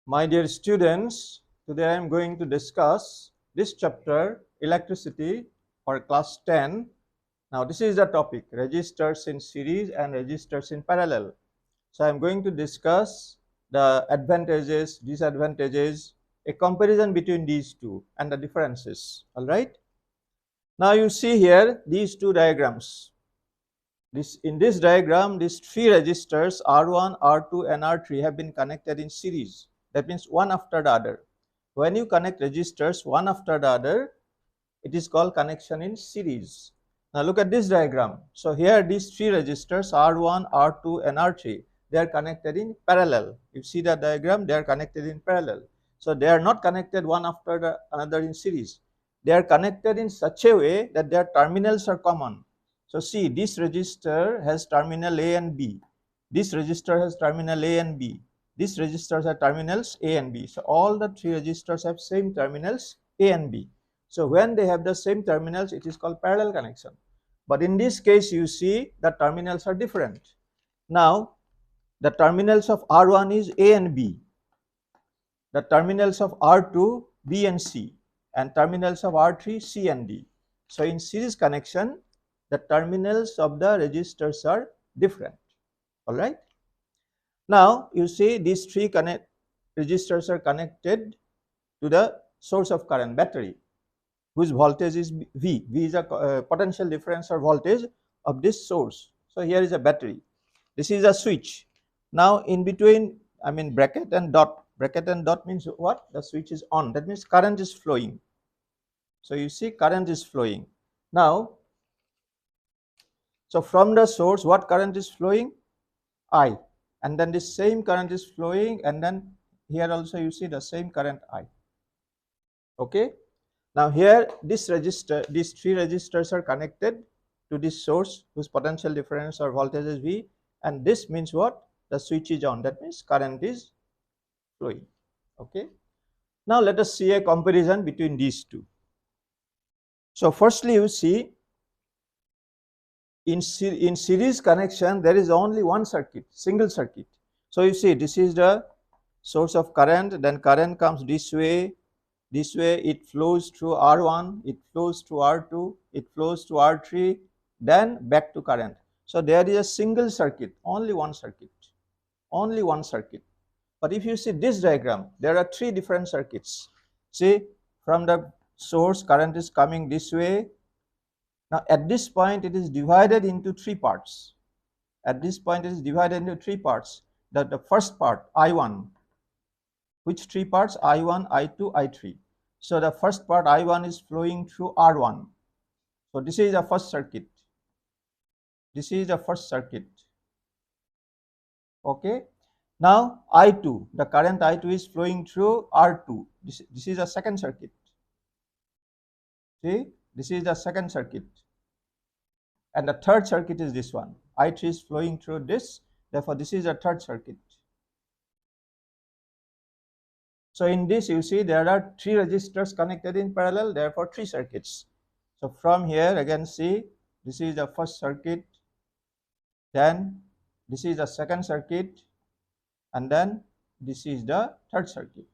My dear students, today I am going to discuss this chapter, electricity, for class 10. Now this is the topic, resistors in series and resistors in parallel. So I am going to discuss the advantages, disadvantages, a comparison between these two and the differences. All right. Now you see here these two diagrams. In this diagram, these three resistors R1, R2 and R3 have been connected in series. That means one after the other. When you connect resistors one after the other, it is called connection in series. Now look at this diagram. So here these three resistors R1, R2 and R3, they are connected in parallel. You see that diagram, they are connected in parallel. So they are not connected one after the another in series. They are connected in such a way that their terminals are common. So see, this resistor has terminal A and B. This resistor has terminal A and B. These resistors have terminals A and B. So all the three resistors have same terminals A and B. So when they have the same terminals, it is called parallel connection. But in this case, you see the terminals are different. Now, the terminals of R1 is A and B. The terminals of R2, B and C. And terminals of R3, C and D. So in series connection, the terminals of the resistors are different. All right. Now, you see these three resistors are connected to the source of current, battery, whose voltage is V. V is a potential difference or voltage of this source. So here is a battery. This is a switch. Now in between, I mean bracket and dot. Bracket and dot means what? The switch is on. That means current is flowing. So you see current is flowing. Now, so from the source, what current is flowing? I. And then the same current is flowing, and then here also you see the same current I. Okay. Now here these three resistors are connected to this source whose potential difference or voltage is V, and this means what? The switch is on. That means current is flowing. Okay. Now let us see a comparison between these two. So firstly, you see in series connection there is only one circuit, single circuit. So you see this is the source of current, then current comes this way. This way it flows through R1, it flows through R2, it flows to R3, then back to current. So there is a single circuit, only one circuit, only one circuit. But if you see this diagram, there are three different circuits. See, from the source current is coming this way. Now at this point it is divided into three parts. At this point it is divided into three parts. The first part, I1, which three parts? I1, I2, I3. So the first part I1 is flowing through R1. So this is the first circuit. This is the first circuit. Okay. Now I2, the current I2 is flowing through R2. This is the second circuit. See, this is the second circuit. And the third circuit is this one. I3 is flowing through this. Therefore, this is the third circuit. So in this, you see there are three resistors connected in parallel, therefore three circuits. So from here again, see, this is the first circuit, then this is the second circuit, and then this is the third circuit.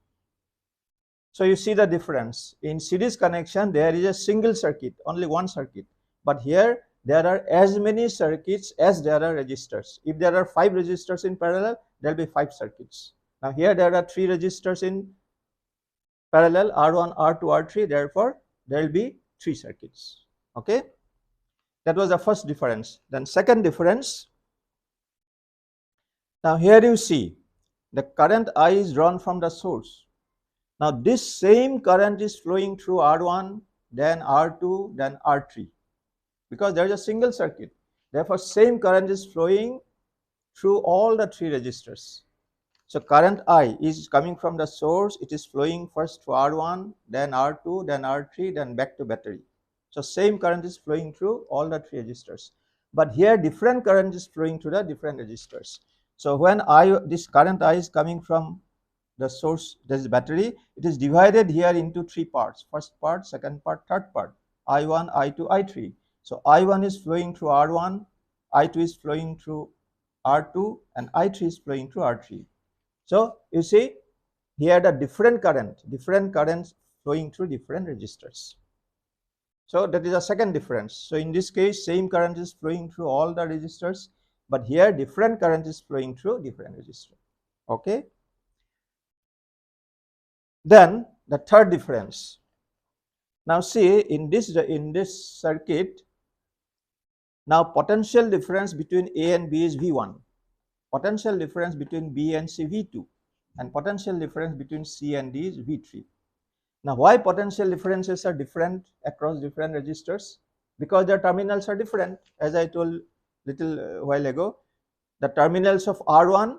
So you see the difference. In series connection, there is a single circuit, only one circuit. But here there are as many circuits as there are resistors. If there are 5 resistors in parallel, there will be 5 circuits. Now here there are 3 resistors in parallel, R1, R2, R3, therefore there will be 3 circuits. Okay, that was the first difference. Then second difference, now here you see the current I is drawn from the source. Now this same current is flowing through R1, then R2, then R3, because there is a single circuit. Therefore same current is flowing through all the 3 resistors. So current I is coming from the source, it is flowing first to R1, then R2, then R3, then back to battery. So same current is flowing through all the 3 resistors. But here different current is flowing through the different resistors. So when this current I is coming from the source, that is battery, it is divided here into 3 parts. First part, second part, third part. I1, I2, I3. So I1 is flowing through R1, I2 is flowing through R2, and I3 is flowing through R3. So you see here the different currents flowing through different resistors. So that is a second difference. So in this case, same current is flowing through all the resistors, but here different current is flowing through different resistors. Okay. Then the third difference. Now see, in this circuit, now potential difference between A and B is V1. Potential difference between B and C V2, and potential difference between C and D is V3. Now why potential differences are different across different resistors? Because their terminals are different. As I told little while ago, the terminals of R1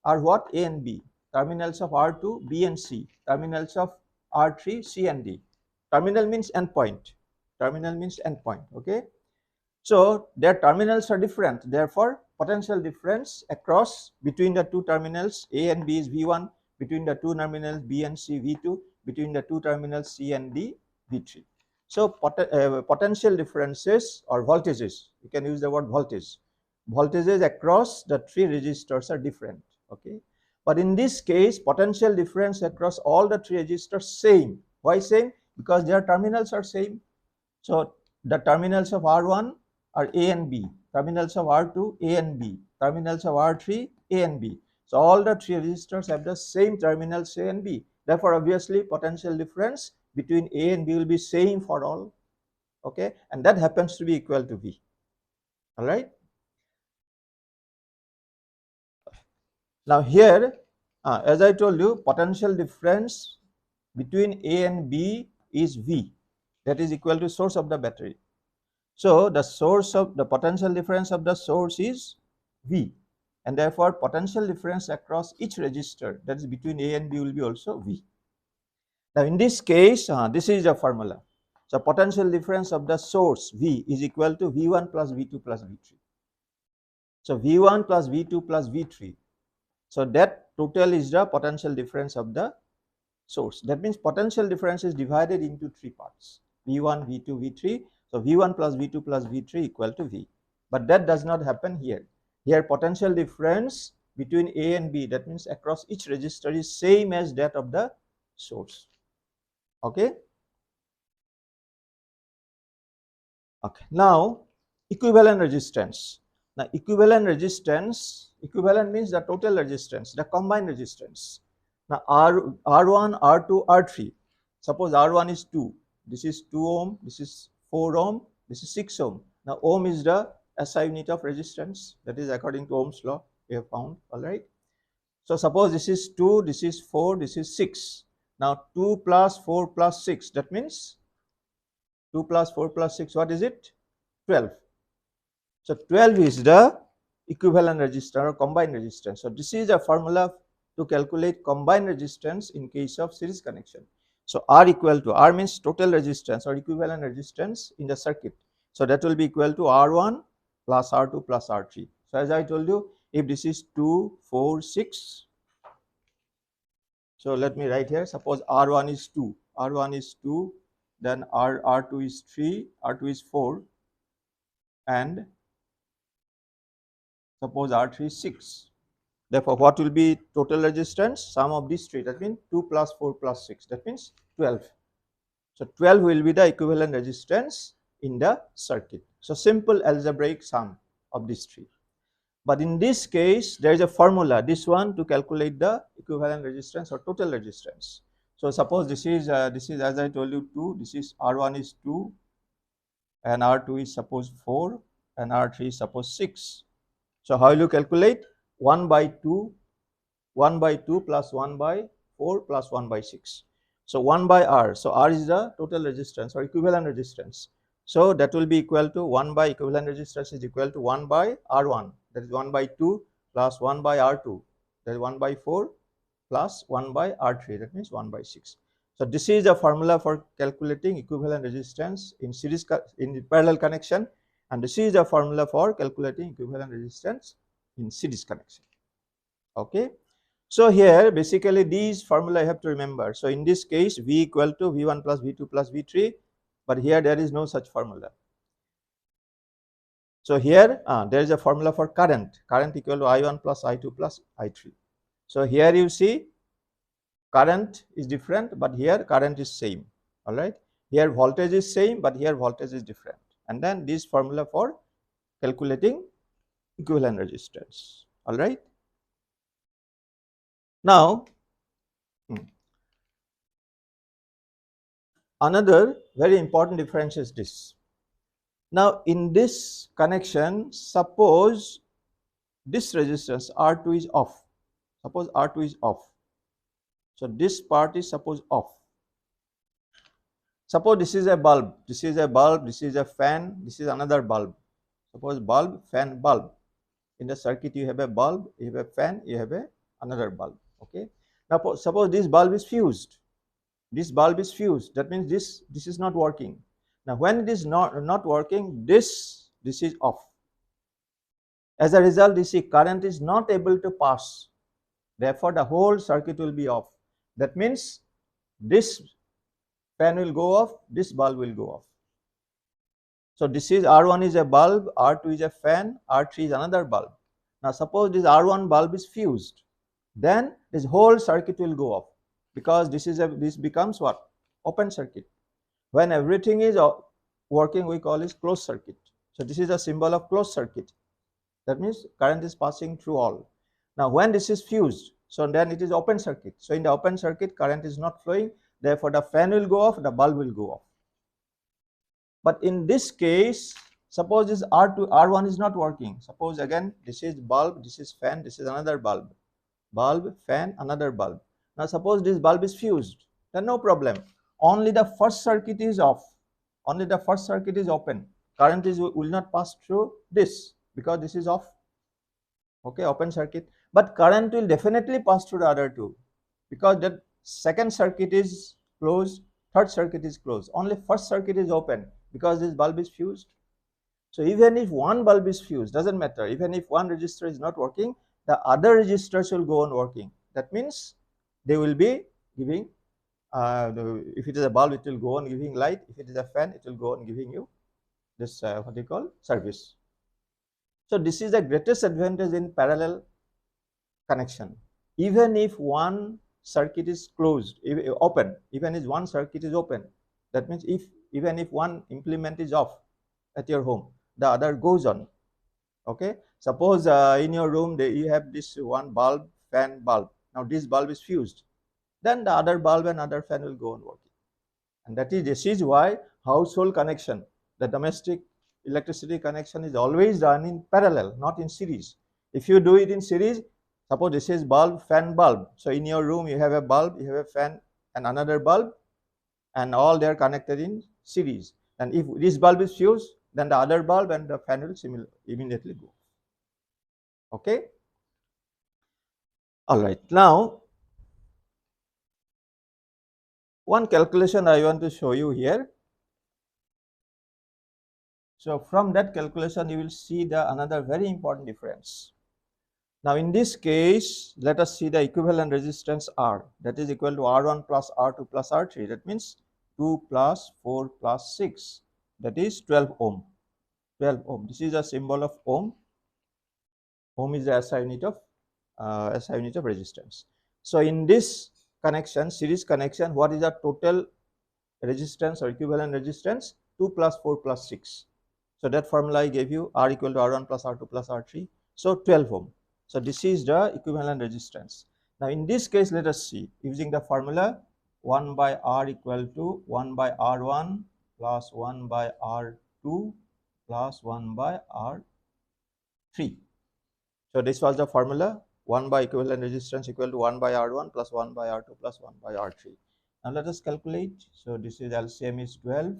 are what? A and B. Terminals of R2, B and C. Terminals of R3, C and D. Terminal means endpoint. Terminal means endpoint. Okay. So their terminals are different. Therefore, potential difference across between the two terminals A and B is V1, between the two terminals B and C V2, between the two terminals C and D V3. So potential differences or voltages, you can use the word voltage. Voltages across the three resistors are different. Okay. But in this case, potential difference across all the three resistors same. Why same? Because their terminals are same. So the terminals of R1 are A and B, terminals of R2 A and B, terminals of R3 A and B. So all the three resistors have the same terminals A and B. Therefore, obviously potential difference between A and B will be same for all. Okay, and that happens to be equal to V. All right. Now here, as I told you, potential difference between A and B is V. That is equal to source of the battery. So the source of the potential difference of the source is V, and therefore potential difference across each resistor, that is between A and B, will be also V. Now in this case, this is the formula. So potential difference of the source V is equal to V1 plus V2 plus V3. So V1 plus V2 plus V3. So that total is the potential difference of the source. That means potential difference is divided into three parts: V1, V2, V3. So V1 plus V2 plus V3 equal to V. But that does not happen here. Here potential difference between A and B, that means across each resistor, is same as that of the source. Okay. Okay. Now equivalent resistance. Now equivalent means the total resistance, the combined resistance. Now R1, R2, R3. Suppose R1 is 2. This is 2 ohm. This is 4 ohm. This is 6 ohm. Now ohm is the SI unit of resistance. That is according to Ohm's law we have found. All right. So suppose this is 2, this is 4, this is 6. Now 2 plus 4 plus 6. That means 2 plus 4 plus 6. What is it? 12. So 12 is the equivalent resistance or combined resistance. So this is a formula to calculate combined resistance in case of series connection. So R means total resistance or equivalent resistance in the circuit. So that will be equal to R1 plus R2 plus R3. So as I told you, if this is 2, 4, 6. So let me write here. Suppose R1 is 2. R1 is 2. Then R2 is 3. R2 is 4. And suppose R3 is 6. Therefore, what will be total resistance? Sum of these three. That means 2 plus 4 plus 6. That means 12. So 12 will be the equivalent resistance in the circuit. So simple algebraic sum of these three. But in this case, there is a formula, this one, to calculate the equivalent resistance or total resistance. So suppose this is as I told you 2. This is R1 is 2, and R2 is suppose 4, and R3 is suppose 6. So how will you calculate? 1 by 2 plus 1 by 4 plus 1 by 6. So 1 by R. So R is the total resistance or equivalent resistance. So that will be equal to 1 by equivalent resistance is equal to 1 by R1. That is 1 by 2 plus 1 by R2. That is 1 by 4 plus 1 by R3. That means 1 by 6. So this is the formula for calculating equivalent resistance in parallel connection, and this is the formula for calculating equivalent resistance in series connection. Okay. So here basically these formula you have to remember. So in this case V equal to V1 plus V2 plus V3, but here there is no such formula. So here there is a formula for current equal to I1 plus I2 plus I3. So here you see current is different, but here current is same. All right. Here voltage is same, but here voltage is different. And then this formula for calculating equivalent resistance. All right. Now, another very important difference is this. Now, in this connection, suppose this resistance R2 is off. Suppose R2 is off. So this part is suppose off. Suppose this is a bulb, this is a bulb, this is a fan, this is another bulb. Suppose bulb, fan, bulb. In the circuit you have a bulb, you have a fan, you have another bulb. Okay. Now suppose this bulb is fused. This bulb is fused. That means this is not working. Now when it is not working, this is off. As a result, this current is not able to pass. Therefore, the whole circuit will be off. That means this fan will go off, this bulb will go off. So this is R1 is a bulb, R2 is a fan, R3 is another bulb. Now suppose this R1 bulb is fused, then this whole circuit will go off, because this becomes what? Open circuit. When everything is working, we call it closed circuit. So this is a symbol of closed circuit. That means current is passing through all. Now when this is fused, so then it is open circuit. So in the open circuit, current is not flowing. Therefore, the fan will go off, the bulb will go off. But in this case, suppose this R1 is not working. Suppose again, this is bulb, this is fan, this is another bulb. Bulb, fan, another bulb. Now suppose this bulb is fused, then no problem. Only the first circuit is off. Only the first circuit is open. Current will not pass through this because this is off. Okay, open circuit. But current will definitely pass through the other two, because that second circuit is closed, third circuit is closed. Only first circuit is open because this bulb is fused. So even if one bulb is fused, doesn't matter. Even if one resistor is not working, the other resistors will go on working. That means they will be giving, if it is a bulb, it will go on giving light. If it is a fan, it will go on giving you this, what you call, service. So this is the greatest advantage in parallel connection. Even if one circuit is closed, open, even if one circuit is open, that means even if one implement is off at your home, the other goes on. Okay, suppose in your room you have this one bulb, fan, bulb. Now this bulb is fused, then the other bulb and other fan will go on working. And this is why household connection, the domestic electricity connection, is always done in parallel, not in series. If you do it in series, suppose this is bulb, fan, bulb. So in your room you have a bulb, you have a fan and another bulb, and all they are connected in series. And if this bulb is fused, then the other bulb and the fan will immediately go. Okay. All right. Now, one calculation I want to show you here. So from that calculation, you will see another very important difference. Now in this case, let us see the equivalent resistance R, that is equal to R1 plus R2 plus R3. That means 2 plus 4 plus 6, that is 12 ohm. 12 ohm. This is a symbol of ohm. Ohm is the SI unit of resistance. So in this connection, series connection, what is the total resistance or equivalent resistance? 2 plus 4 plus 6. So that formula I gave you, R equal to R1 plus R2 plus R3. So 12 ohm. So this is the equivalent resistance. Now in this case, let us see, using the formula 1 by R equal to 1 by R1 plus 1 by R2 plus 1 by R3. So this was the formula, 1 by equivalent resistance equal to 1 by R1 plus 1 by R2 plus 1 by R3. Now let us calculate. So this is LCM is 12.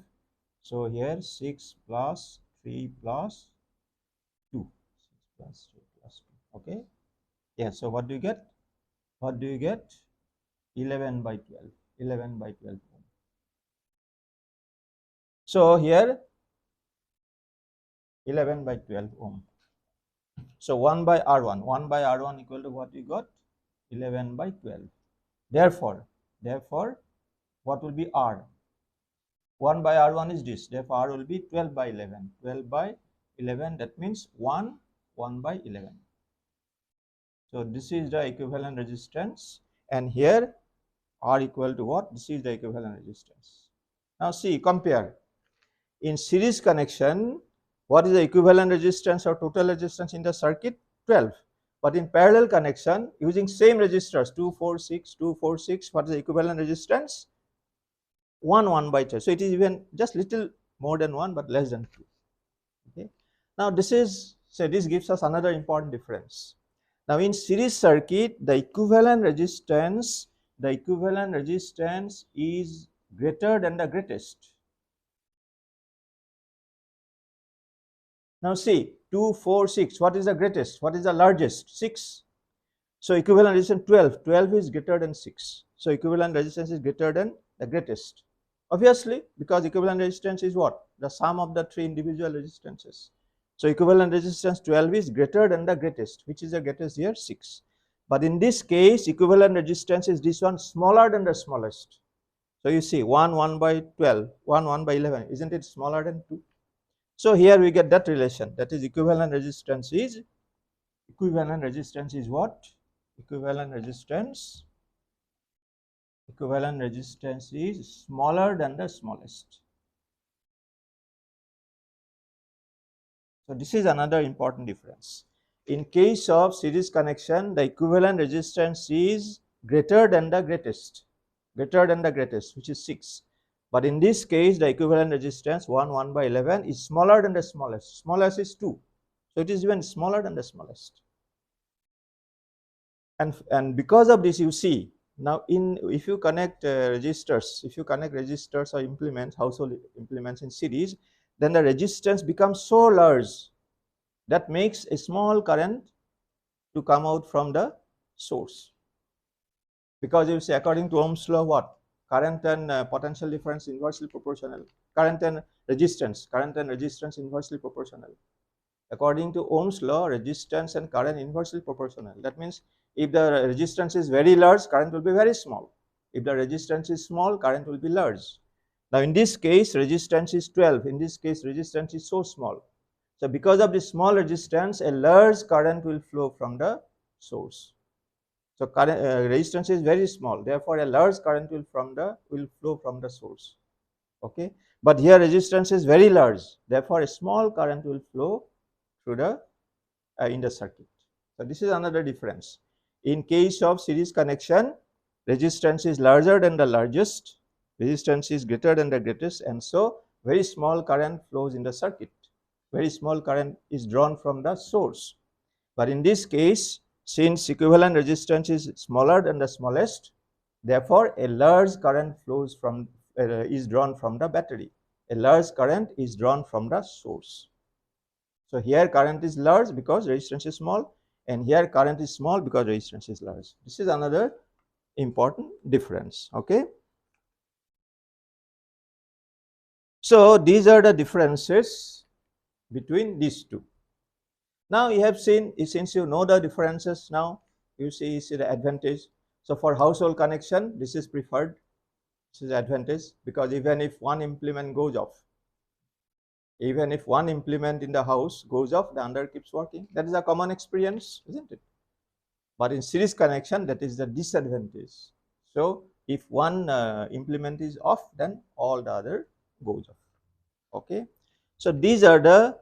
So here 6 plus 3 plus 2. 6 plus 3 plus 2. Okay. Yeah. So what do you get? What do you get? 11 by 12. 11 by 12 ohm. So here 11 by 12 ohm. So 1 by R1. 1 by R1 equal to what we got? 11 by 12. Therefore, what will be R? 1 by R1 is this. Therefore, R will be 12 by 11. 12 by 11, that means 1 by 11. So this is the equivalent resistance. And here R equal to what? This is the equivalent resistance. Now see, compare. In series connection, what is the equivalent resistance or total resistance in the circuit? 12. But in parallel connection, using same resistors, 246, 246, what is the equivalent resistance? 1 by 2. So it is even just little more than 1 but less than 2. Okay. Now this gives us another important difference. Now in series circuit, the equivalent resistance is greater than the greatest. Now see, 2, 4, 6, what is the greatest? What is the largest? 6. So equivalent resistance 12. 12 is greater than 6. So equivalent resistance is greater than the greatest. Obviously, because equivalent resistance is what? The sum of the three individual resistances. So equivalent resistance 12 is greater than the greatest. Which is the greatest here? 6. But in this case, equivalent resistance is this one smaller than the smallest. So you see 1 by 12, 1 by 11. Isn't it smaller than 2? So here we get that relation. That is equivalent resistance is what? Equivalent resistance is smaller than the smallest. So this is another important difference. In case of series connection, the equivalent resistance is greater than the greatest, which is 6. But in this case, the equivalent resistance 1 by 11 is smaller than the smallest. Smallest is 2. So it is even smaller than the smallest. And because of this, you see, now if you connect resistors or implements, household implements in series, then the resistance becomes so large that makes a small current to come out from the source. Because you see, according to Ohm's law, what? Current and potential difference inversely proportional. Current and resistance inversely proportional. According to Ohm's law, resistance and current inversely proportional. That means if the resistance is very large, current will be very small. If the resistance is small, current will be large. Now in this case, resistance is 12. In this case, resistance is so small. So because of this small resistance, a large current will flow from the source. So current resistance is very small. Therefore, a large current will flow from the source. Okay. But here resistance is very large. Therefore, a small current will flow through the in the circuit. So this is another difference. In case of series connection, resistance is larger than the largest, resistance is greater than the greatest, and so very small current flows in the circuit. Very small current is drawn from the source. But in this case, since equivalent resistance is smaller than the smallest, therefore a large current is drawn from the battery. A large current is drawn from the source. So here current is large because resistance is small, and here current is small because resistance is large. This is another important difference. Okay. So these are the differences between these two. Now you have seen, since you know the differences now, you see the advantage. So for household connection, this is preferred. This is advantage because even if one implement goes off, even if one implement in the house goes off, the other keeps working. That is a common experience, isn't it? But in series connection, that is the disadvantage. So if one implement is off, then all the other goes off. Okay. So these are the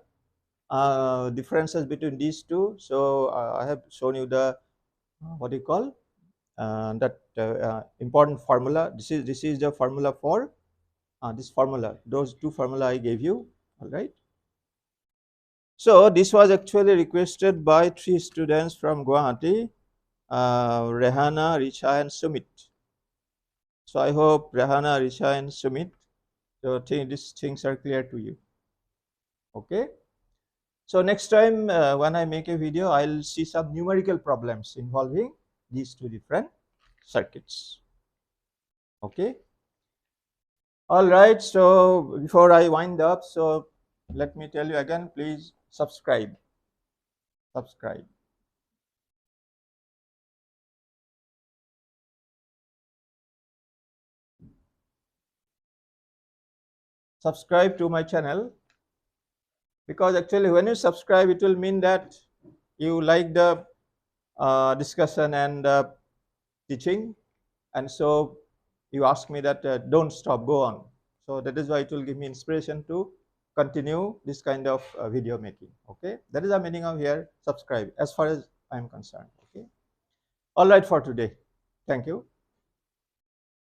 differences between these two. So I have shown you the what do you call that important formula. This is the formula for this formula. Those two formula I gave you. All right. So this was actually requested by 3 students from Guwahati, Rehana, Richa, and Sumit. So I hope Rehana, Richa, and Sumit, so these things are clear to you. Okay. So next time when I make a video, I'll see some numerical problems involving these two different circuits. Okay. All right. So before I wind up, so let me tell you again, please subscribe. Subscribe. Subscribe to my channel, because actually when you subscribe, it will mean that you like the discussion and teaching, and so you ask me that don't stop, go on. So that is why it will give me inspiration to continue this kind of video making. Okay, that is the meaning of here subscribe as far as I am concerned. Okay, all right for today. Thank you.